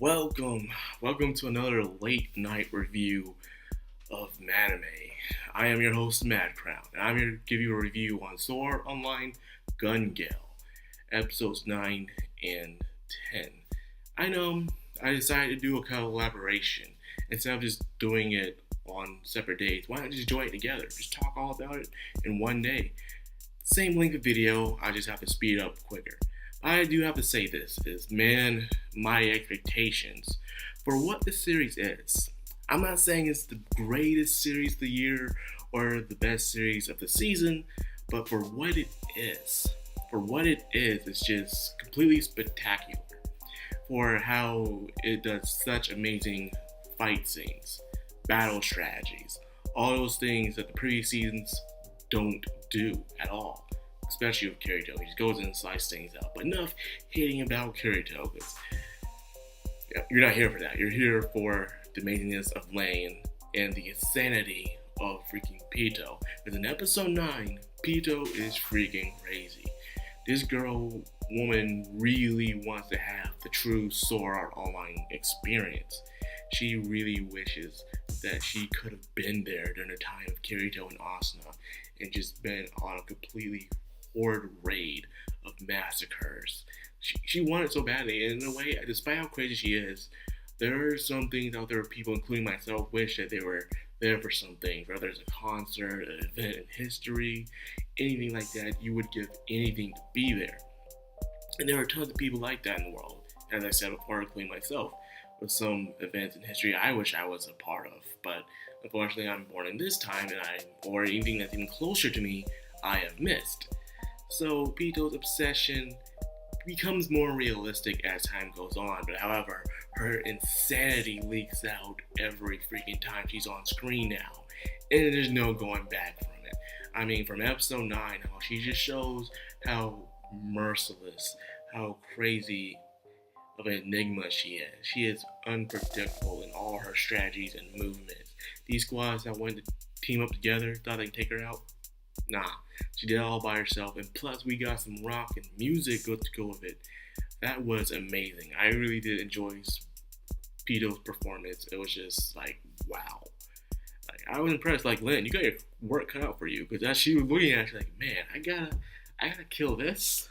Welcome to another late night review of Manime. I am your host, Madcrown, and I'm here to give you a review on Sword Online Gun Gale, episodes 9 and 10. I know I decided to do a collaboration instead of just doing it on separate days. Why not just join it together? Just talk all about it in one day. Same length of video, I just have to speed it up quicker. I do have to say this is, man, my expectations for what this series is. I'm not saying it's the greatest series of the year or the best series of the season, but for what it is, it's just completely spectacular. For how it does such amazing fight scenes, battle strategies, all those things that the previous seasons don't do at all, especially with Kirito. He just goes in and slices things out. But enough hating about Kirito, because you're not here for that. You're here for the amazingness of Lane and the insanity of freaking Pito. Because in episode 9, Pito is freaking crazy. This woman really wants to have the true Sword Art Online experience. She really wishes that she could have been there during the time of Kirito and Asuna and just been on a completely horde raid of massacres. She wanted so badly, and in a way, despite how crazy she is, there are some things out there, people, including myself, wish that they were there for some things, whether it's a concert, an event in history, anything like that. You would give anything to be there. And there are tons of people like that in the world, as I said before, including myself, with some events in history I wish I was a part of. But unfortunately, I'm born in this time, or anything that's even closer to me, I have missed. So Pito's obsession becomes more realistic as time goes on, but however, her insanity leaks out every freaking time she's on screen now, and there's no going back from it. I mean, from episode 9, how she just shows how merciless, how crazy of an enigma she is. She is unpredictable in all her strategies and movements. These squads that wanted to team up together thought they could take her out. Nah, she did it all by herself, and plus we got some rock and music to go with it. That was amazing. I really did enjoy Pito's performance. It was just like, wow. Like, I was impressed. Like, Lynn, you got your work cut out for you, because as she was looking at it, she's like, man, I gotta kill this.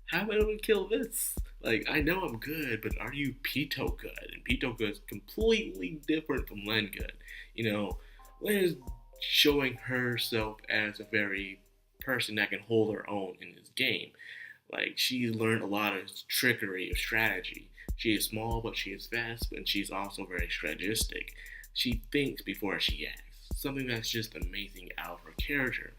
How am I gonna kill this? Like, I know I'm good, but are you Pito good? And Pito good is completely different from Len good. You know, Len is showing herself as a very person that can hold her own in this game. Like, she's learned a lot of trickery of strategy. She is small, but she is fast, and she's also very strategistic. She thinks before she acts, something that's just amazing out of her character.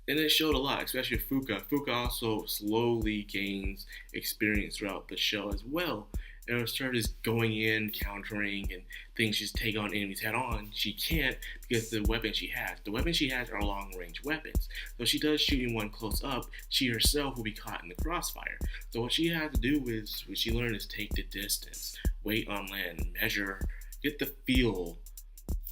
And it showed a lot, especially with Fuka. Fuka also slowly gains experience throughout the show as well. And instead of just going in, countering, and things just take on enemies head on, she can't, because the weapons she has are long range weapons. So if she does shooting one close up, she herself will be caught in the crossfire. So what she has to do is, what she learned, is take the distance, wait on land, measure, get the feel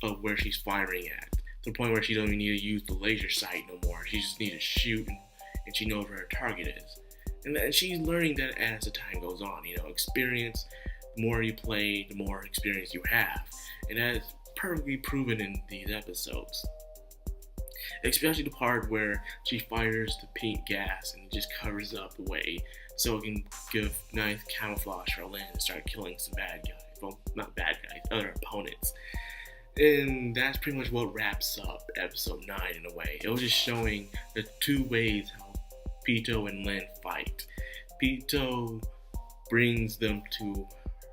of where she's firing at. To the point where she doesn't even need to use the laser sight no more. She just needs to shoot, and she knows where her target is. And she's learning that as the time goes on. You know, experience, the more you play, the more experience you have. And that is perfectly proven in these episodes. Especially the part where she fires the pink gas and it just covers up the way so it can give nice camouflage for Lynn and start killing some bad guys. Well, not bad guys, other opponents. And that's pretty much what wraps up episode 9 in a way. It was just showing the two ways how Pito and Lin fight. Pito brings them to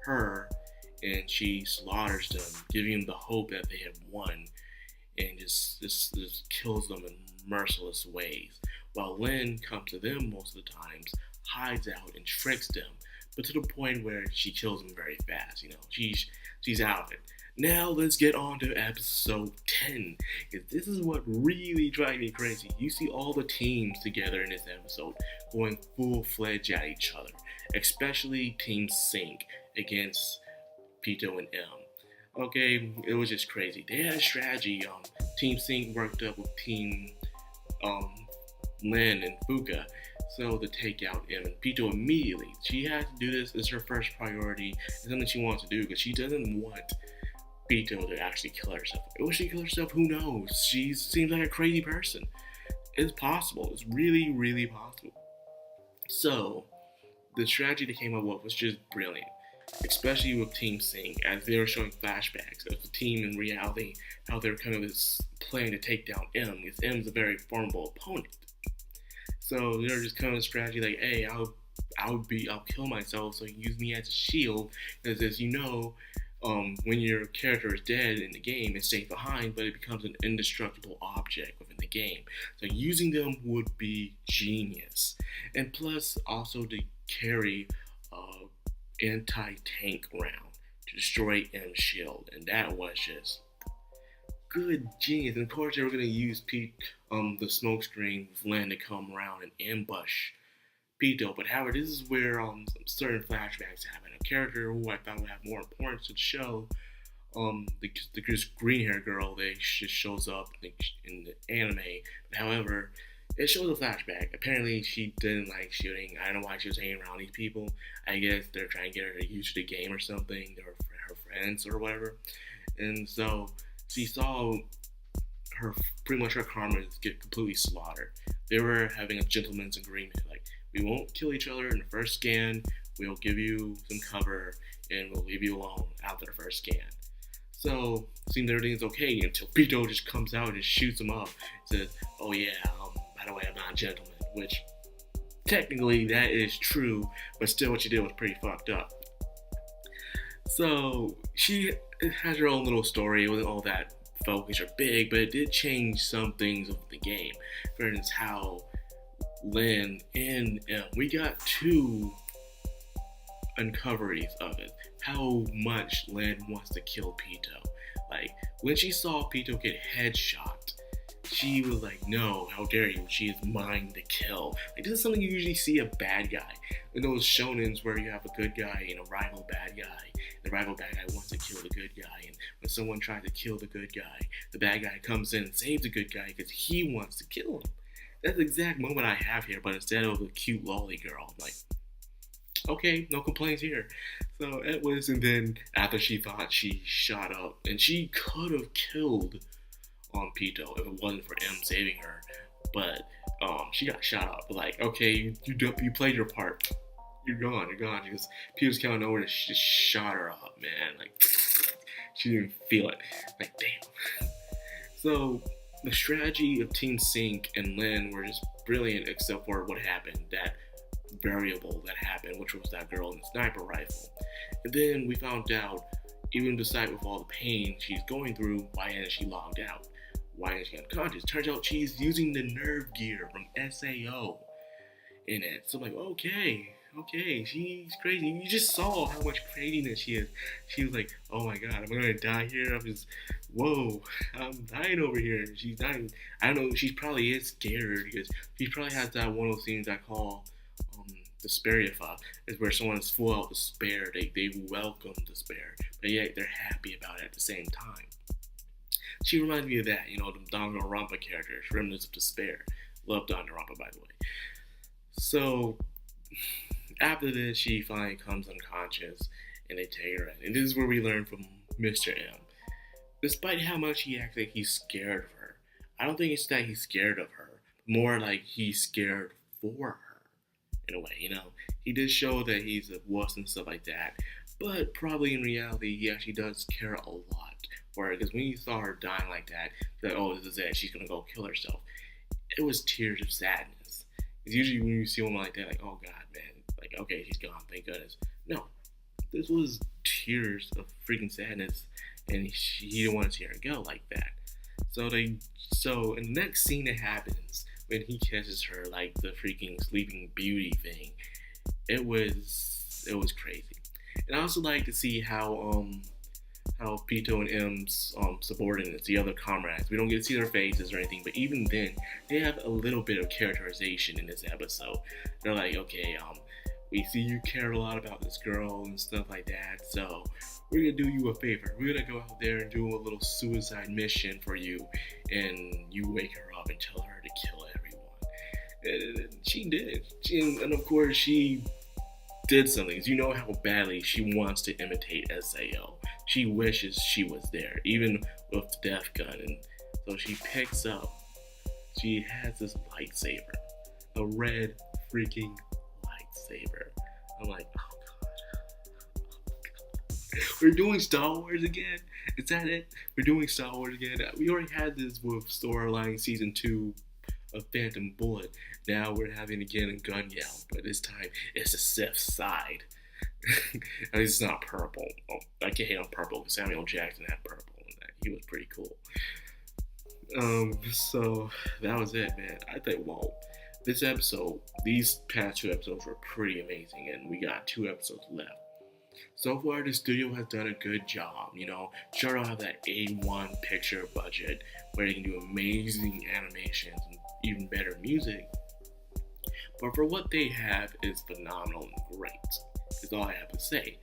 her and she slaughters them, giving them the hope that they have won, and just kills them in merciless ways. While Lin comes to them most of the times, hides out and tricks them, but to the point where she kills them very fast. You know, she's out of it. Now let's get on to episode 10, because this is what really drives me crazy. You see all the teams together in this episode going full-fledged at each other, especially Team Sync against Pito and M. Okay, it was just crazy. They had a strategy. Team Sync worked up with Team Lin and Fuka. So to take out M and Pito immediately. She has to do this. It's her first priority. It's something she wants to do because she doesn't want Pito to actually kill herself. Will she kill herself? Who knows? She seems like a crazy person. It's possible. It's really, really possible. So the strategy they came up with was just brilliant, especially with Team Sync, as they were showing flashbacks of the team in reality, how they're kind of this plan to take down M, because M's a very formidable opponent. So they're just kind of a strategy like, hey, I'll kill myself so you can use me as a shield, because as you know, when your character is dead in the game, it stays behind, but it becomes an indestructible object within the game. So using them would be genius, and plus also to carry anti-tank round to destroy M's shield, and that was just good genius. And of course, they were gonna use the smoke screen with Lynn to come around and ambush Pito. But however, this is where certain flashbacks happen. A character who I thought would have more importance to the show, the green hair girl, they just shows up in the anime. But however, it shows a flashback. Apparently, she didn't like shooting. I don't know why she was hanging around these people. I guess they're trying to get her to use the game or something. They're her friends or whatever. And so she saw pretty much her karma get completely slaughtered. They were having a gentleman's agreement. Like, we won't kill each other in the first scan. We'll give you some cover and we'll leave you alone after the first scan. So it seems everything's okay until Pito just comes out and just shoots him up. Says, "Oh yeah, by the way, I'm not a gentleman," which technically that is true, but still what she did was pretty fucked up. So she has her own little story. It wasn't all that focused or big, but it did change some things of the game. For instance, how Lynn and we got two uncoveries of it. How much Lynn wants to kill Pito. Like, when she saw Pito get headshot, she was like, "No, how dare you? She is mine to kill." Like, this is something you usually see a bad guy. In those shonens where you have a good guy and a rival bad guy. The rival bad guy wants to kill the good guy, and when someone tries to kill the good guy, the bad guy comes in and saves the good guy because he wants to kill him. That's the exact moment I have here, but instead of a cute lolly girl, I'm like, okay, no complaints here. So it was, and then after she thought she shot up, and she could have killed Pito if it wasn't for M saving her, but she got shot up. But like, okay, you played your part. You're gone. Because Pito's coming over and just shot her up, man. Like, she didn't feel it. Like, damn. So the strategy of Team Sync and Lynn were just brilliant, except for what happened, that variable that happened, which was that girl in the sniper rifle. And then we found out, even despite with all the pain she's going through, why hadn't she logged out? Why isn't she unconscious? Turns out she's using the nerve gear from SAO in it. So I'm like, okay, she's crazy. You just saw how much craziness she is. She was like, oh my god, I'm gonna die here. I'm dying over here. She's dying. I don't know, she probably is scared because she probably has that one of those things I call despaireify, is where someone is full out despair. They welcome despair, but yet they're happy about it at the same time. She reminds me of that, the Danganronpa characters, Remnants of Despair. Love Danganronpa, by the way. So after this, she finally comes unconscious, and they take her in. And this is where we learn from Mr. M. Despite how much he acts like he's scared of her, I don't think it's that he's scared of her. More like he's scared for her. In a way, he did show that he's a wuss and stuff like that, but probably in reality, he actually does care a lot for her, because when you saw her dying like that, you're like, oh, this is it, she's gonna go kill herself. It was tears of sadness. It's usually when you see a woman like that, like, oh god, man, like, okay, she's gone, thank goodness. No, this was tears of freaking sadness, and he didn't want to see her go like that. So in the next scene that happens, when he kisses her, like the freaking Sleeping Beauty thing, it was crazy. And I also like to see how Pito and M's subordinates, the other comrades, we don't get to see their faces or anything, but even then, they have a little bit of characterization in this episode. They're like, okay, we see you care a lot about this girl and stuff like that, so we're gonna do you a favor. We're gonna go out there and do a little suicide mission for you, and you wake her up and tell her to kill everyone. And she did. And of course, she did something. You know how badly she wants to imitate SAO. She wishes she was there, even with the death gun. And so she picks up, she has this lightsaber, a red freaking lightsaber. I'm like, oh god, we're doing Star Wars again? Is that it? We're doing Star Wars again? We already had this with Storyline Season 2 of Phantom Bullet. Now we're having again a gun yell, but this time it's the Sith side. At least it's not purple. Oh, I can't hate on purple because Samuel Jackson had purple in that. He was pretty cool. So that was it, man. I think, well, this episode, these past 2 episodes were pretty amazing, and we got 2 episodes left. So far, the studio has done a good job. Sure don't have that A1 picture budget where they can do amazing animations and even better music. But for what they have, it's phenomenal and great. Is all I have to say.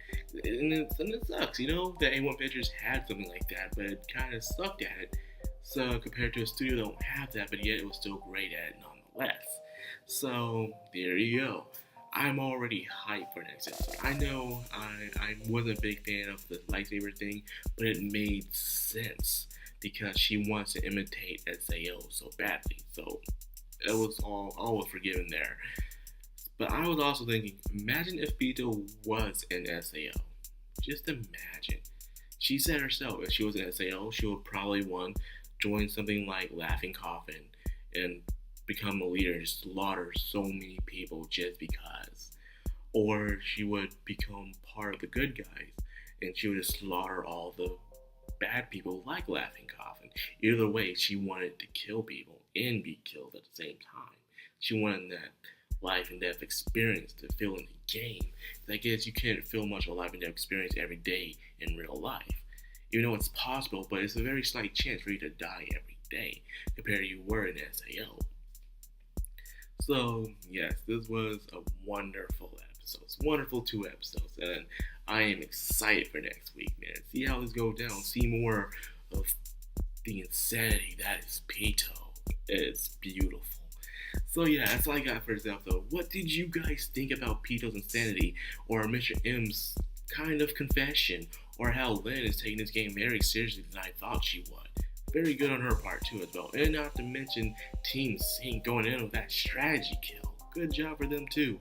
And it sucks, that A1 Pictures had something like that, but it kind of sucked at it. So compared to a studio that don't have that, but yet it was still great at it nonetheless. So there you go. I'm already hyped for next episode. I know I wasn't a big fan of the lightsaber thing, but it made sense because she wants to imitate SAO so badly. So it was all was forgiven there. But I was also thinking, imagine if Beto was an SAO. Just imagine. She said herself, if she was an SAO, she would probably join something like Laughing Coffin and become a leader, just slaughter so many people just because. Or she would become part of the good guys and she would just slaughter all the bad people like Laughing Coffin. Either way, she wanted to kill people and be killed at the same time. She wanted that life and death experience to feel in the game. I guess you can't feel much of a life and death experience every day in real life. Even though it's possible, but it's a very slight chance for you to die every day compared to you were in SAO. So, yes, this was a wonderful episode. It's wonderful 2 episodes, and I am excited for next week, man. See how this goes down. See more of the insanity that is Pito. It's beautiful. So yeah, that's all I got for this episode. What did you guys think about Pito's insanity, or Mr. M's kind of confession, or how Lynn is taking this game very seriously than I thought she would? Very good on her part too as well. And not to mention Team Sync going in with that strategy kill. Good job for them too.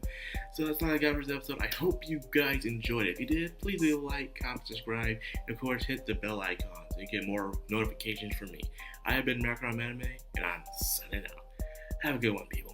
So that's all I got for this episode. I hope you guys enjoyed it. If you did, please leave a like, comment, subscribe, and of course hit the bell icon so you get more notifications from me. I have been Madcrownxox, and I'm signing out. Have a good one, people.